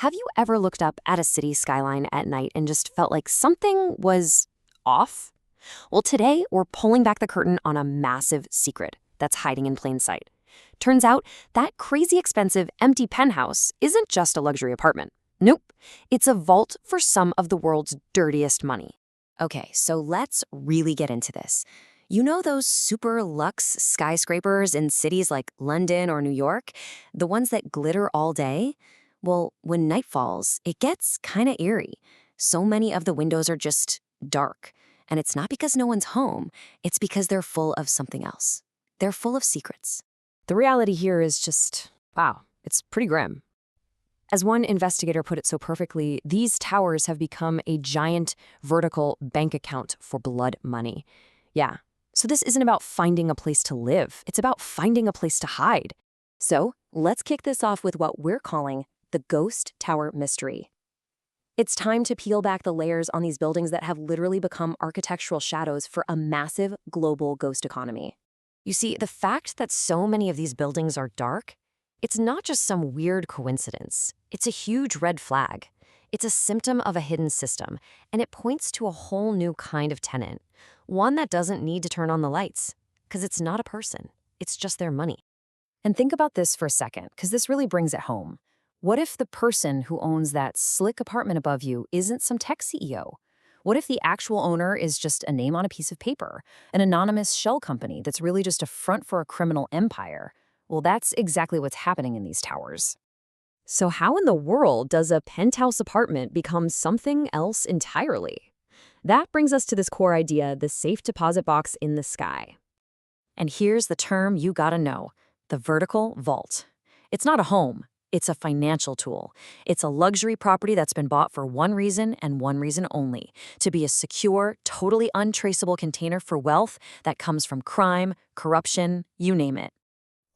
Have you ever looked up at a city skyline at night and just felt like something was off? Well, today we're pulling back the curtain on a massive secret that's hiding in plain sight. Turns out that crazy expensive empty penthouse isn't just a luxury apartment. Nope, it's a vault for some of the world's dirtiest money. Okay, so let's really get into this. You know those super luxe skyscrapers in cities like London or New York? The ones that glitter all day? Well, when night falls, it gets kind of eerie. So many of the windows are just dark. And it's not because no one's home, it's because they're full of something else. They're full of secrets. The reality here is just, wow, it's pretty grim. As one investigator put it so perfectly, these towers have become a giant vertical bank account for blood money. Yeah, so this isn't about finding a place to live, it's about finding a place to hide. So let's kick this off with what we're calling the Ghost Tower Mystery. It's time to peel back the layers on these buildings that have literally become architectural shadows for a massive global ghost economy. You see, the fact that so many of these buildings are dark, it's not just some weird coincidence. It's a huge red flag. It's a symptom of a hidden system, and it points to a whole new kind of tenant, one that doesn't need to turn on the lights, because it's not a person. It's just their money. And think about this for a second, because this really brings it home. What if the person who owns that slick apartment above you isn't some tech CEO? What if the actual owner is just a name on a piece of paper, an anonymous shell company that's really just a front for a criminal empire? Well, that's exactly what's happening in these towers. So how in the world does a penthouse apartment become something else entirely? That brings us to this core idea, the safe deposit box in the sky. And here's the term you gotta know, the vertical vault. It's not a home. It's a financial tool. It's a luxury property that's been bought for one reason and one reason only, to be a secure, totally untraceable container for wealth that comes from crime, corruption, you name it.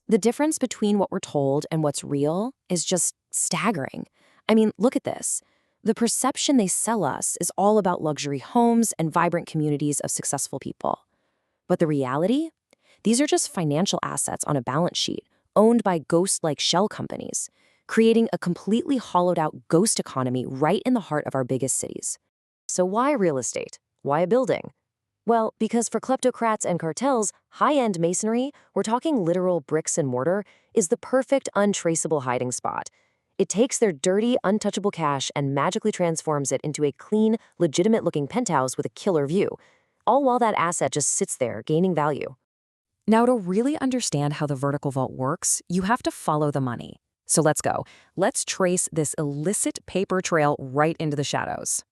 The difference between what we're told and what's real is just staggering. I mean, look at this. The perception they sell us is all about luxury homes and vibrant communities of successful people. But the reality? These are just financial assets on a balance sheet, owned by ghost-like shell companies, creating a completely hollowed-out ghost economy right in the heart of our biggest cities. So why real estate? Why a building? Well, because for kleptocrats and cartels, high-end masonry, we're talking literal bricks and mortar, is the perfect untraceable hiding spot. It takes their dirty, untouchable cash and magically transforms it into a clean, legitimate-looking penthouse with a killer view, all while that asset just sits there, gaining value. Now, to really understand how the vertical vault works, you have to follow the money. So let's go. Let's trace this illicit paper trail right into the shadows.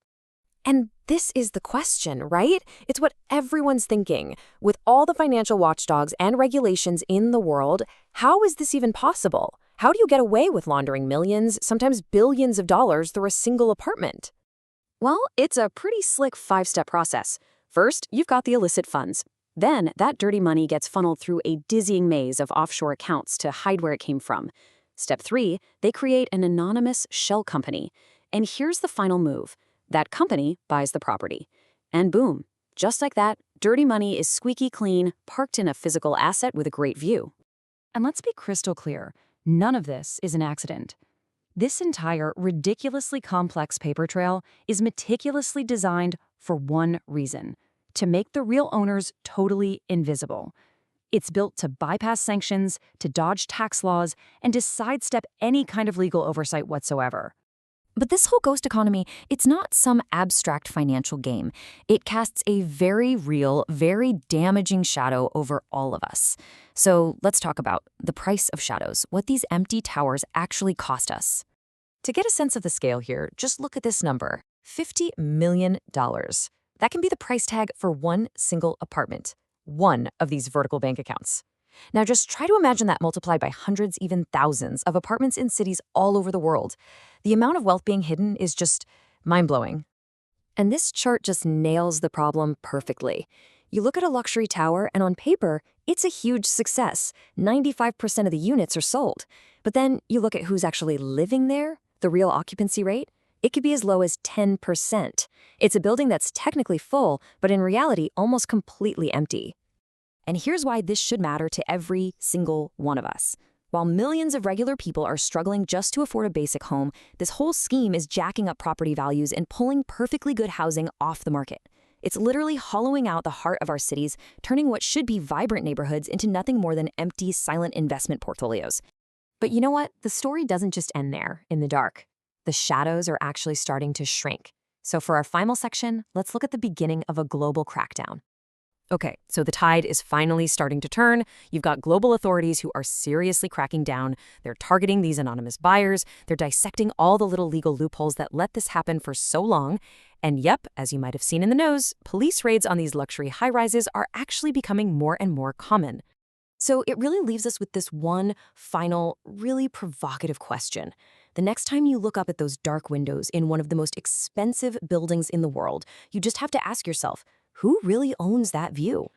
And this is the question, right? It's what everyone's thinking. With all the financial watchdogs and regulations in the world, how is this even possible? How do you get away with laundering millions, sometimes billions of dollars through a single apartment? Well, it's a pretty slick 5-step process. First, you've got the illicit funds. Then, that dirty money gets funneled through a dizzying maze of offshore accounts to hide where it came from. Step 3, they create an anonymous shell company. And here's the final move. That company buys the property. And boom, just like that, dirty money is squeaky clean, parked in a physical asset with a great view. And let's be crystal clear, none of this is an accident. This entire ridiculously complex paper trail is meticulously designed for one reason: to make the real owners totally invisible. It's built to bypass sanctions, to dodge tax laws, and to sidestep any kind of legal oversight whatsoever. But this whole ghost economy, it's not some abstract financial game. It casts a very real, very damaging shadow over all of us. So let's talk about the price of shadows, what these empty towers actually cost us. To get a sense of the scale here, just look at this number, $50 million. That can be the price tag for one single apartment, one of these vertical bank accounts. Now just try to imagine that multiplied by hundreds, even thousands of apartments in cities all over the world. The amount of wealth being hidden is just mind-blowing. And this chart just nails the problem perfectly. You look at a luxury tower and on paper, it's a huge success. 95% of the units are sold. But then you look at who's actually living there, the real occupancy rate, it could be as low as 10%. It's a building that's technically full, but in reality almost completely empty. And here's why this should matter to every single one of us. While millions of regular people are struggling just to afford a basic home, this whole scheme is jacking up property values and pulling perfectly good housing off the market. It's literally hollowing out the heart of our cities, turning what should be vibrant neighborhoods into nothing more than empty, silent investment portfolios. But you know what? The story doesn't just end there, in the dark. The shadows are actually starting to shrink. So for our final section, let's look at the beginning of a global crackdown. Okay, so the tide is finally starting to turn. You've got global authorities who are seriously cracking down. They're targeting these anonymous buyers. They're dissecting all the little legal loopholes that let this happen for so long. And yep, as you might have seen in the news, police raids on these luxury high-rises are actually becoming more and more common. So it really leaves us with this one final, really provocative question. The next time you look up at those dark windows in one of the most expensive buildings in the world, you just have to ask yourself, who really owns that view?